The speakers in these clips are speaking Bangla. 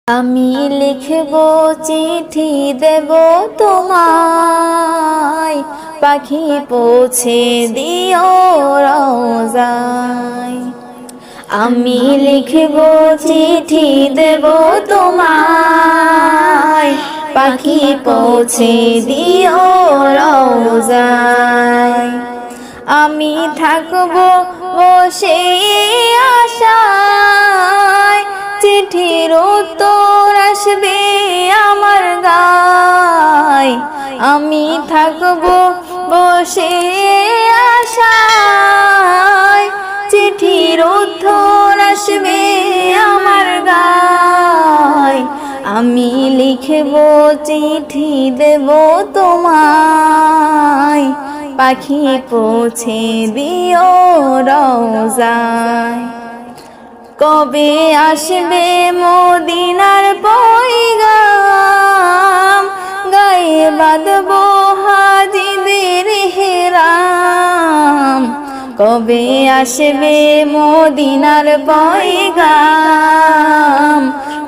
আমি লিখব চিঠি দেব তোমায়, পাখি পৌঁছে দিও রওজায়। আমি লিখব চিঠি দেব তোমায়, পাখি পৌঁছে দিও রওজায়। আমি থাকব বসে আশায়, চিঠির উত্তর আসবে আমার গায়। আমি থাকব বসে আশায়, চিঠির উত্তর আসবে আমার গায়। আমি লিখব চিঠি দেব তোমায়, পাখি পৌঁছে দিও রওজায়। কবে আসবে মদিনার পয়গাম, গায়ে বাঁধব হাজিদের ইহরাম। কবে আসবে মদিনার পয়গাম,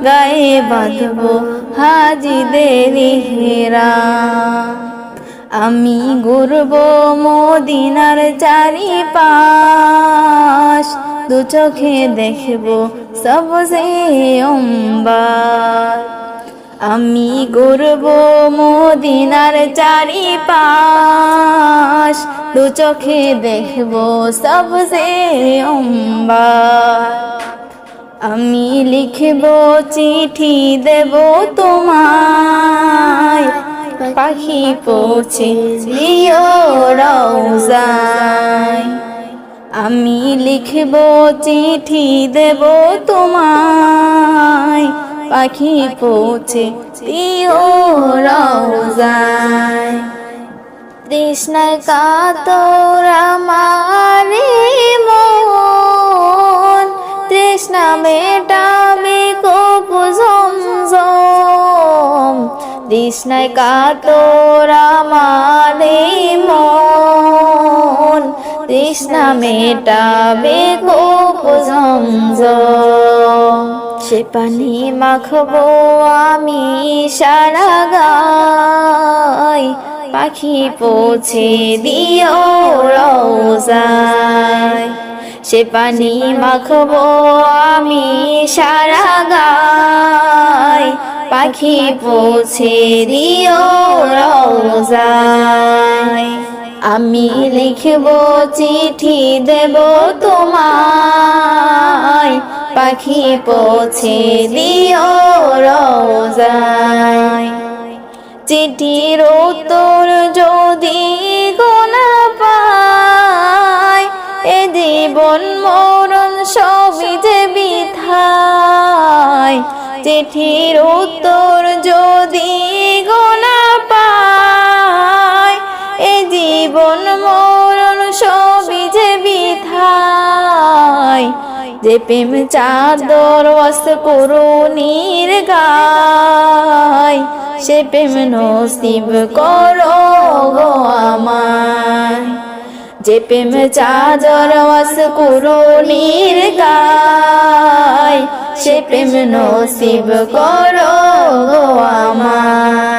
গায়ে বাঁধব হাজিদের ইহরাম। আমি ঘুরব মদিনার চারিপাশ, দু চোখে দেখব সবজে অম্বার। আমি ঘুরব মদিনার চারিপাশ, দু চোখে দেখব সবজে অম্বার। আমি লিখব চিঠি দেব তোমায়, পাখি পৌঁছে দিও রওজায়। আমি লিখব চিঠি দেব তোমায়, পাখি পৌঁছে দিও রওজায়। তৃষ্ণায় কাতর আমার মন, তৃষ্ণা মেটাবে কূপ ঝমঝম। তৃষ্ণায় কাতর আমার মন, তৃষ্ণা মেটাবে কূপ ঝমঝম। সে পানি মাখবো আমি সারা গায়, পাখি পৌঁছে দিও রওজায়। সে পানি মাখবো আমি সারা গায়, পাখি পৌঁছে দিও রওজায়। আমি লিখব চিঠি দেব তোমায়, পাখি পৌঁছে দিও রওজায়। চিঠির উত্তর যদি গোনা পায়, এ জীবন মরণ সবই যে বৃথায়। চিঠির উত্তর যদি গোনা পায়, এ জীবন মরণ সবই যে বৃথায়। যে প্রেম চাদর ওয়াস্ত করুণীর গায়, সে প্রেম নসিব করো গো আমায়। যে প্রেম চাদর ওয়াস্ত করুণীর গায়, সে প্রেম নসিব করো গো আমায়।